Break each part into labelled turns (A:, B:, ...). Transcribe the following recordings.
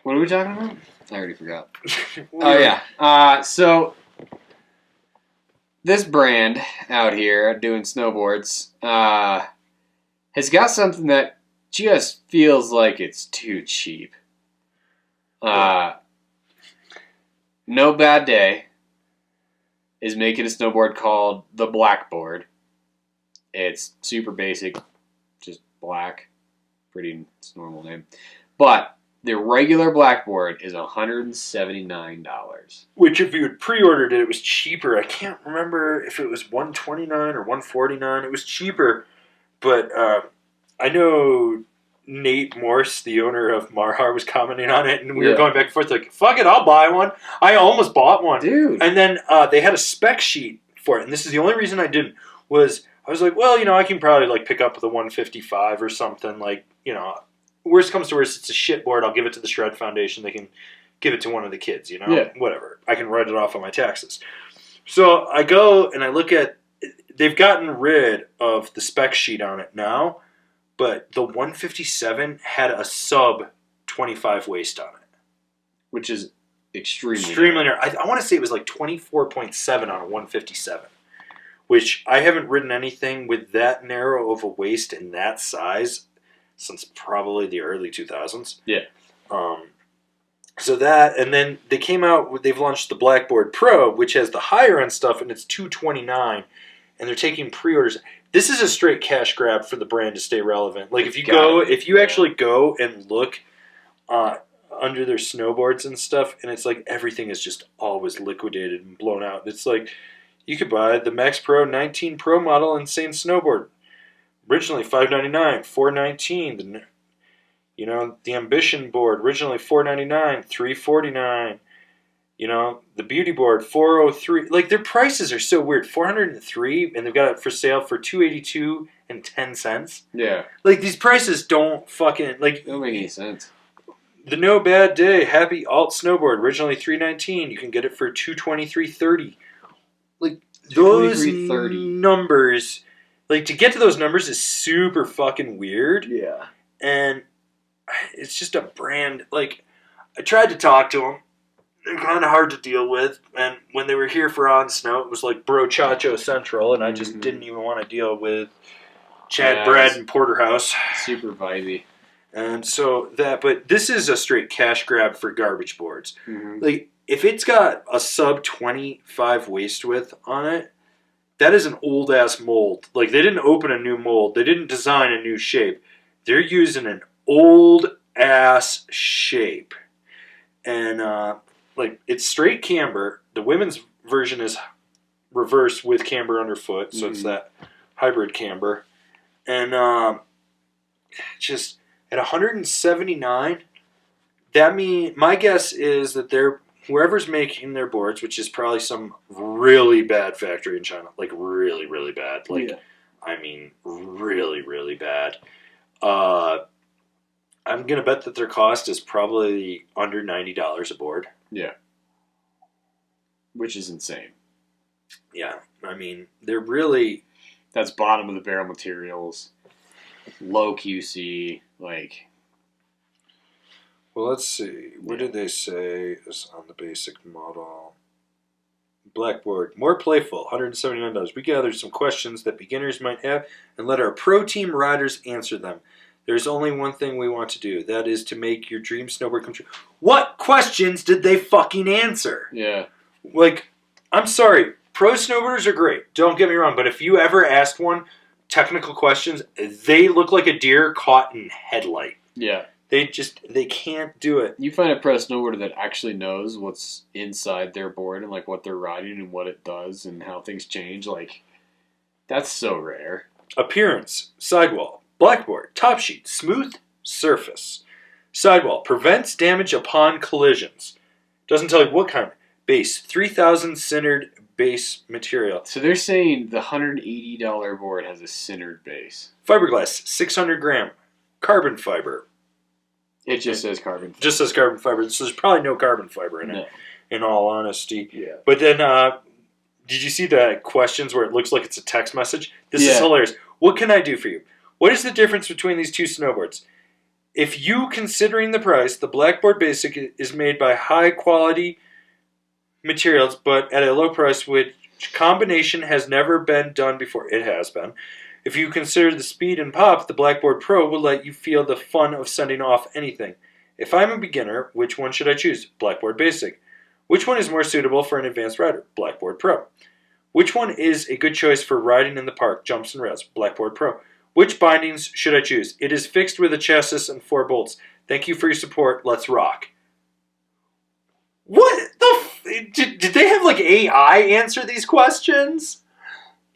A: What are we talking about? I already forgot. Oh, yeah. So, this brand out here doing snowboards has got something that just feels like it's too cheap. Nobaday is making a snowboard called the Blackboard. It's super basic, just black. Pretty normal name. But the regular Blackboard is $179.
B: Which, if you had pre-ordered it, it was cheaper. I can't remember if it was $129 or $149. It was cheaper. But I know Nate Morse, the owner of Marhar, was commenting on it, and we were going back and forth like, fuck it, I'll buy one. I almost bought one.
A: Dude.
B: And then they had a spec sheet for it, and this is the only reason I didn't, was I was like, well, I can probably like pick up the 155 or something. Like, worst comes to worst, it's a shit board. I'll give it to the Shred Foundation. They can give it to one of the kids, whatever. I can write it off on my taxes. So I go and I look at, they've gotten rid of the spec sheet on it now, but the 157 had a sub 25 waist on it.
A: Which is extremely
B: narrow. I want to say it was like 24.7 on a 157, which I haven't ridden anything with that narrow of a waist and that size since probably the early 2000s.
A: Yeah.
B: So that, and then they came out, they've launched the Blackboard Pro, which has the higher end stuff, and it's $229, and they're taking pre-orders. This is a straight cash grab for the brand to stay relevant. Like, if you actually go and look under their snowboards and stuff, and it's like everything is just always liquidated and blown out. It's like, you could buy the Max Pro 19 Pro model Insane Snowboard. Originally $599, $419. The Ambition board, originally $499, $349. The Beauty board, $403. Like, their prices are so weird. $403, and they've got it for sale for $282 and 10 cents.
A: Yeah.
B: Like, these prices don't fucking, like,
A: don't make any sense.
B: The Nobaday Happy Alt Snowboard, originally $319. You can get it for $223.30. Like, those numbers, like, to get to those numbers is super fucking weird.
A: Yeah.
B: And it's just a brand, like, I tried to talk to them. They're kind of hard to deal with. And when they were here for On Snow, it was like Brochacho Central, and I just didn't even want to deal with Chad, Brad, and Porterhouse.
A: Super vibey.
B: And so but this is a straight cash grab for garbage boards.
A: Mm-hmm.
B: Like, if it's got a sub 25 waist width on it, that is an old ass mold. Like, they didn't open a new mold. They didn't design a new shape. They're using an old ass shape. And, like, it's straight camber. The women's version is reverse with camber underfoot. So it's that hybrid camber. And, just at 179, that means, my guess is that whoever's making their boards, which is probably some really bad factory in China, like really, really bad. Like, I mean, really, really bad. I'm going to bet that their cost is probably under $90 a board.
A: Yeah. Which is insane.
B: Yeah. I mean, they're really...
A: That's bottom of the barrel materials. Low QC, like...
B: Well, let's see. What did they say is on the basic model? Blackboard. More playful, $179. We gathered some questions that beginners might have and let our pro team riders answer them. There's only one thing we want to do. That is to make your dream snowboard come true. What questions did they fucking answer?
A: Yeah.
B: Like, I'm sorry. Pro snowboarders are great. Don't get me wrong. But if you ever asked one technical questions, they look like a deer caught in headlight.
A: Yeah.
B: They can't do it.
A: You find a pro snowboarder that actually knows what's inside their board and, like, what they're riding and what it does and how things change. Like, that's so rare.
B: Appearance. Sidewall. Blackboard. Top sheet. Smooth surface. Sidewall. Prevents damage upon collisions. Doesn't tell you what kind. Base. 3,000 centered base material.
A: So they're saying the $180 board has a centered base.
B: Fiberglass. 600 gram. Carbon fiber.
A: It just says carbon fiber.
B: Just says carbon fiber. So there's probably no carbon fiber in it, in all honesty.
A: Yeah.
B: But then, did you see the questions where it looks like it's a text message? This is hilarious. What can I do for you? What is the difference between these two snowboards? If you considering the price, the Blackboard Basic is made by high quality materials, but at a low price, which combination has never been done before. It has been. If you consider the speed and pop, the Blackboard Pro will let you feel the fun of sending off anything. If I'm a beginner, which one should I choose? Blackboard Basic. Which one is more suitable for an advanced rider? Blackboard Pro. Which one is a good choice for riding in the park, jumps and rails? Blackboard Pro. Which bindings should I choose? It is fixed with a chassis and 4 bolts. Thank you for your support. Let's rock. What the did they have like AI answer these questions?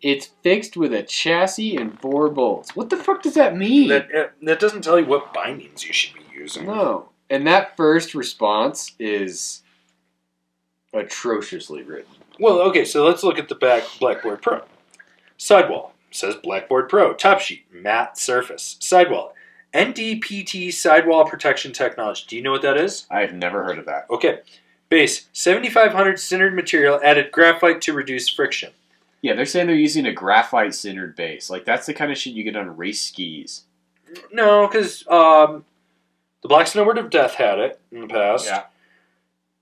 A: It's fixed with a chassis and 4 bolts. What the fuck does that mean?
B: That doesn't tell you what bindings you should be using.
A: No. And that first response is atrociously written.
B: Well, okay, so let's look at the back Blackboard Pro. Sidewall says Blackboard Pro. Top sheet, matte surface. Sidewall, NDPT sidewall protection technology. Do you know what that is?
A: I've never heard of that.
B: Okay. Base, 7500 sintered material, added graphite to reduce friction.
A: Yeah, they're saying they're using a graphite sintered base. Like, that's the kind of shit you get on race skis.
B: No, because the Black Snowboard of Death had it in the past.
A: Yeah.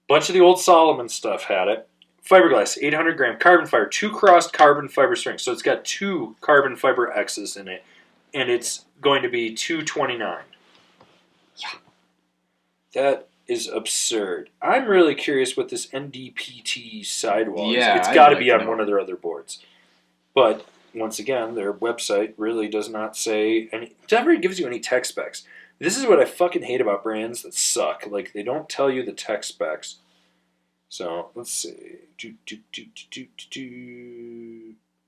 B: Bunch of the old Solomon stuff had it. Fiberglass, 800 gram carbon fiber, 2 crossed carbon fiber strings. So it's got 2 carbon fiber X's in it, and it's going to be $229.
A: Yeah.
B: That is absurd. I'm really curious what this NDPT sidewall is.
A: Yeah,
B: It's got to
A: I'd
B: be
A: like
B: on
A: to know.
B: one of their other boards. But once again, their website really does not say any. It never gives you any tech specs. This is what I fucking hate about brands that suck. Like, they don't tell you the tech specs. So let's see.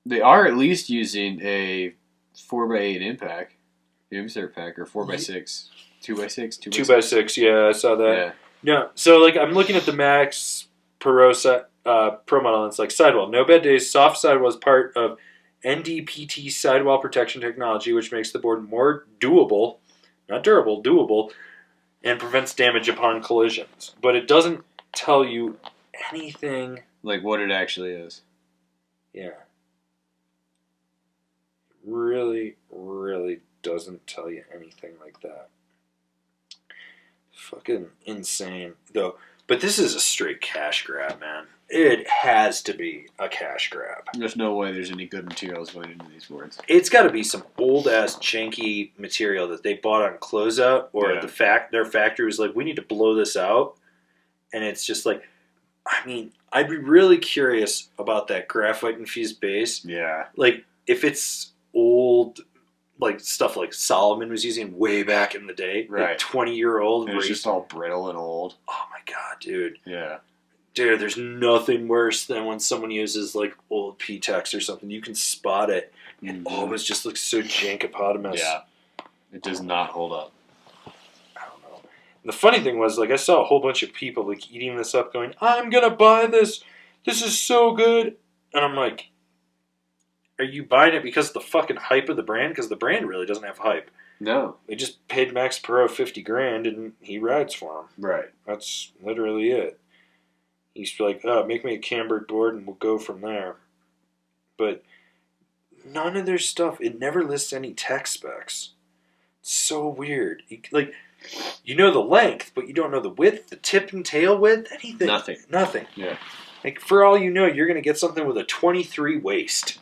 A: They are at least using a 4x8 impact, insert pack, or 4x6, 2x6,
B: 2x6. Yeah, I saw that.
A: Yeah.
B: No, so like I'm looking at the Max Pro model, and it's like sidewall. Nobaday's soft sidewall is part of NDPT sidewall protection technology, which makes the board more doable, not durable, doable, and prevents damage upon collisions. But it doesn't tell you anything.
A: Like what it actually is.
B: Yeah. Really, really doesn't tell you anything like that. Fucking insane, though. But this is a straight cash grab, man. It has to be a cash grab.
A: There's no way there's any good materials going into these boards.
B: It's got to be some old-ass janky material that they bought on closeout, or
A: Yeah.
B: their factory was like, we need to blow this out. And it's just like, I mean, I'd be really curious about that graphite-infused base.
A: Yeah.
B: Like, if it's old, like stuff like Solomon was using way back in the day,
A: Right.
B: like 20-year-old.
A: And it's just all brittle and old.
B: Oh my god, dude.
A: Yeah.
B: Dude, there's nothing worse than when someone uses like old P-Tex or something. You can spot it. And it just looks so jankopotamus.
A: Yeah. It does not hold up.
B: I don't know. And the funny thing was, like, I saw a whole bunch of people like eating this up going, I'm gonna buy this. This is so good. And I'm like, are you buying it because of the fucking hype of the brand? Because the brand really doesn't have hype.
A: No.
B: They just paid Max Perot $50,000 and he rides for them.
A: Right.
B: That's literally it. He's like, oh, make me a cambered board and we'll go from there. But none of their stuff, it never lists any tech specs. It's so weird. Like, you know the length, but you don't know the width, the tip and tail width, anything. Nothing.
A: Yeah.
B: Like, for all you know, you're going to get something with a 23 waist.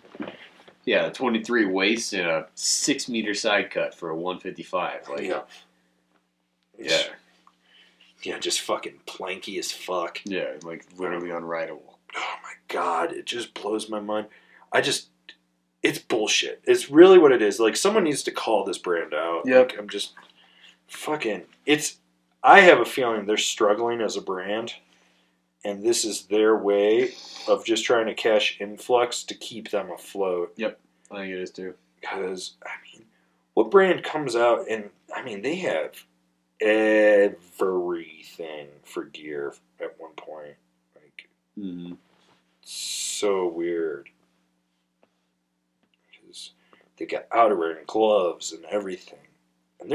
A: Yeah, 23 waist and a 6 meter side cut for a 155. Like,
B: yeah. Yeah, just fucking planky as fuck.
A: Yeah, like literally unrideable.
B: Oh my god, it just blows my mind. It's bullshit. It's really what it is. Like, someone needs to call this brand out.
A: Yep.
B: Like, I'm just fucking. I have a feeling they're struggling as a brand, and this is their way of just trying to cash influx to keep them afloat.
A: Yep, I think it is too.
B: Because, I mean, what brand comes out and, I mean, they have everything for gear at one point. Like, so weird. Because they got outerwear and gloves and everything. And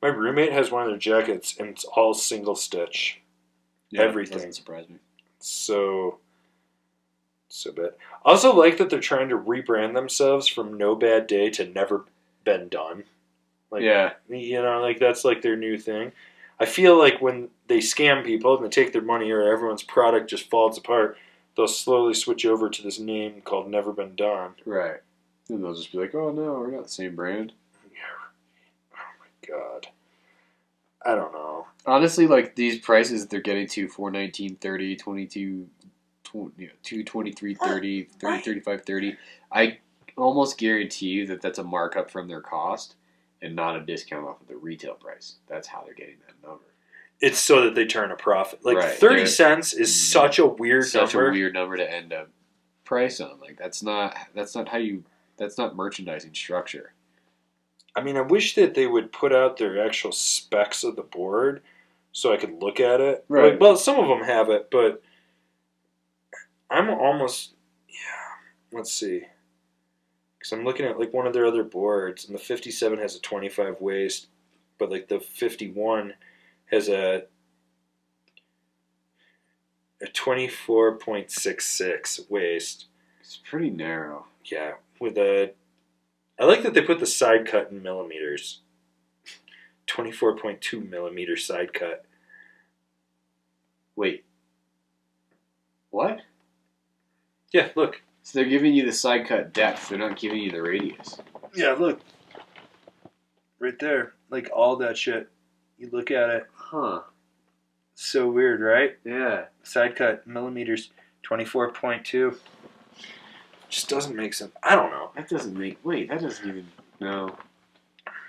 B: my roommate has one of their jackets and it's all single stitch.
A: Yeah,
B: everything.
A: Doesn't surprise me.
B: So bad. I also like that they're trying to rebrand themselves from No Bad Day to Never Been Done. Like,
A: yeah.
B: you know, like that's like their new thing. I feel like when they scam people and they take their money or everyone's product just falls apart, they'll slowly switch over to this name called Never Been Done.
A: Right. And they'll just be like, oh no, we're not the same brand.
B: Yeah. Oh my god. I don't know.
A: Honestly, like these prices they're getting to 419.30, 22, 223.30, 30, I almost guarantee you that that's a markup from their cost and not a discount off of the retail price. That's how they're getting that number.
B: It's so that they turn a profit. Like
A: Right.
B: 30 cents is such a weird
A: Such
B: number.
A: a weird number to end a price on. Like that's not merchandising structure.
B: I mean, I wish that they would put out their actual specs of the board so I could look at it.
A: Right.
B: Like, well, some of them have it, but I'm almost, let's see. Because I'm looking at like one of their other boards, and the 57 has a 25 waist, but like the 51 has a 24.66 waist.
A: It's pretty narrow.
B: Yeah, I like that they put the side cut in millimeters. 24.2 millimeter side cut.
A: Wait. What?
B: Yeah, look.
A: So they're giving you the side cut depth. They're not giving you the radius.
B: Yeah, look. Right there. Like all that shit. You look at it.
A: Huh.
B: So weird, right?
A: Yeah.
B: Side cut, millimeters, 24.2. Just doesn't make sense. I don't know.
A: That doesn't make... Wait, that doesn't even... No.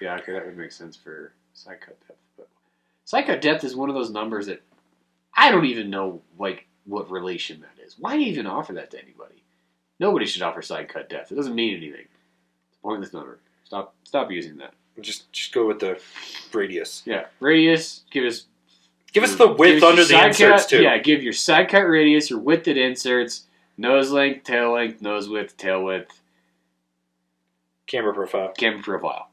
A: Yeah, okay, that would make sense for side cut depth. But side cut depth is one of those numbers that I don't even know, like, what relation that is. Why even offer that to anybody? Nobody should offer side cut depth. It doesn't mean anything. It's a pointless number. Stop using that.
B: Just go with the radius.
A: Yeah, radius. Give us
B: the width under the inserts
A: cut,
B: too.
A: Yeah, give your side cut radius, your width at inserts, nose length, nose width, tail width,
B: camber profile.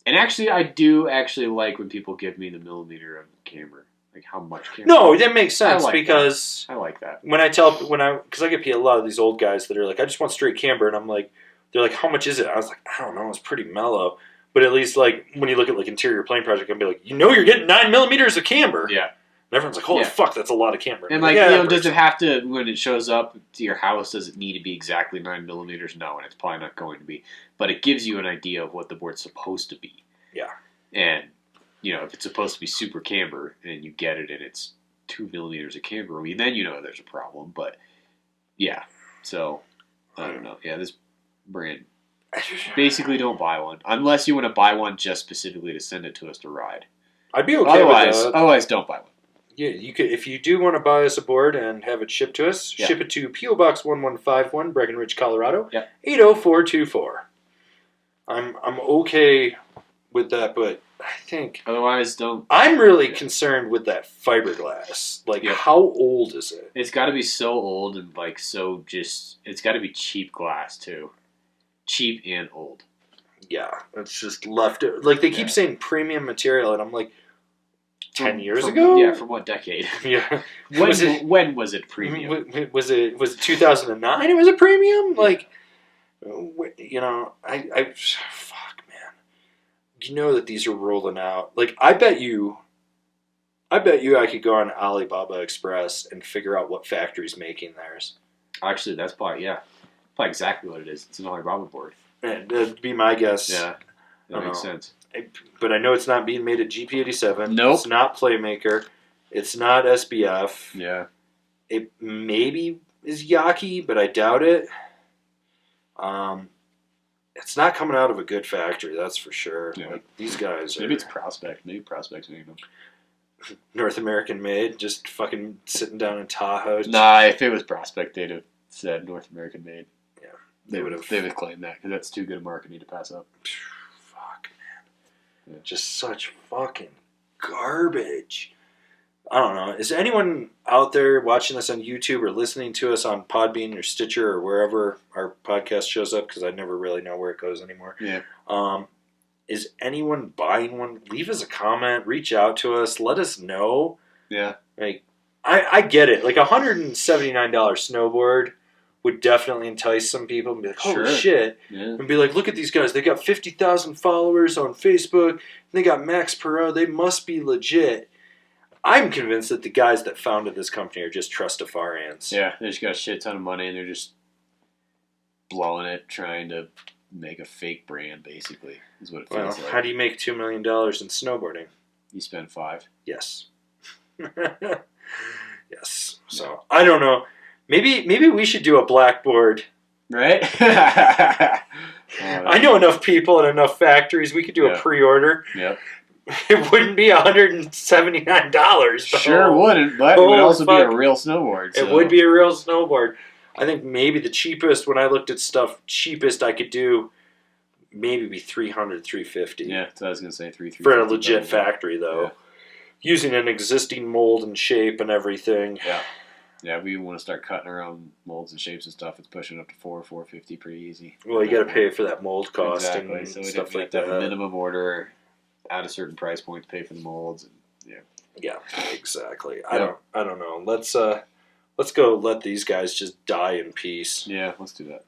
A: And actually, I do actually like when people give me the millimeter of camber, like how much camber.
B: No, that makes sense
A: because I like that.
B: Because I get a lot of these old guys that are like, I just want straight camber, and I'm like, they're like, how much is it? I was like, I don't know, it's pretty mellow. But at least, like, when you look at, like, interior plane project, I'll be like, you know you're getting 9 millimeters of camber.
A: Yeah.
B: And everyone's like, holy fuck, that's a lot of camber.
A: And, like, does it have to, when it shows up to your house, does it need to be exactly 9 millimeters? No, and it's probably not going to be. But it gives you an idea of what the board's supposed to be.
B: Yeah.
A: And, if it's supposed to be super camber, and you get it and it's 2 millimeters of camber, then you know there's a problem. But, yeah. So, I don't know. Yeah, this brand... Basically, don't buy one unless you want to buy one just specifically to send it to us to ride.
B: I'd be okay with that.
A: Otherwise, don't buy one.
B: Yeah, you could. If you do want to buy us a board and have it shipped to us, ship it to P.O. Box 1151, Breckenridge, Colorado, 80424. I'm okay with that, but I think
A: otherwise don't.
B: I'm really concerned with that fiberglass. Like, how old is it?
A: It's got to be so old and like so just. It's got to be cheap glass too. Cheap and old.
B: Yeah, it's just left. Like, they keep saying premium material, and I'm like, 10 years ago?
A: Yeah, from what decade?
B: Yeah.
A: When was it premium?
B: Was it 2009 it was a premium? Like, I fuck, man. You know that these are rolling out. Like, I bet you I could go on Alibaba Express and figure out what factory's making theirs.
A: Actually, that's probably exactly what it is. It's an Alibaba board.
B: And that'd be my guess.
A: Yeah, that makes sense.
B: But I know it's not being made at GP87.
A: Nope.
B: It's not Playmaker. It's not SBF.
A: Yeah.
B: It maybe is Yaki, but I doubt it. It's not coming out of a good factory, that's for sure.
A: Yeah.
B: Like, these guys
A: Maybe it's Prospect. Maybe Prospect's making them.
B: North American made, just fucking sitting down in Tahoe.
A: Nah, if it was Prospect, they'd have said North American made.
B: Yeah.
A: They would have claimed that, because that's too good a marketing to pass up.
B: Fuck, man. Yeah. Just such fucking garbage. I don't know. Is anyone out there watching this on YouTube or listening to us on Podbean or Stitcher or wherever our podcast shows up? Because I never really know where it goes anymore.
A: Yeah.
B: Is anyone buying one? Leave us a comment. Reach out to us. Let us know.
A: Yeah.
B: Like, I get it. Like, $179 snowboard would definitely entice some people and be like, holy
A: Sure.
B: shit.
A: Yeah.
B: And be like, look at these guys. They got 50,000 followers on Facebook. And they got max per hour. They must be legit. I'm convinced that the guys that founded this company are just trustafarians.
A: Yeah, they just got a shit ton of money and they're just blowing it, trying to make a fake brand, basically, is what it feels like.
B: How do you make $2 million in snowboarding?
A: You spend 5.
B: Yes. Yes. So, I don't know. Maybe we should do a Blackboard.
A: Right?
B: I know enough people and enough factories. We could do a pre-order.
A: Yep.
B: It wouldn't be $179.
A: Sure wouldn't, but it would also be a real snowboard. So.
B: It would be a real snowboard. I think maybe the cheapest, when I looked at stuff, cheapest I could do maybe be $300, $350.
A: Yeah, so I was going to say $350.
B: For a legit factory, though. Yeah. Using an existing mold and shape and everything.
A: Yeah. Yeah, we want to start cutting our own molds and shapes and stuff. It's pushing up to $450 pretty easy.
B: Well, you got to pay for that mold cost and
A: so
B: stuff
A: we
B: like
A: have to
B: that.
A: have a minimum order at a certain price point to pay for the molds. And,
B: yeah, exactly. Yeah. I don't know. Let's go let these guys just die in peace.
A: Yeah, let's do that.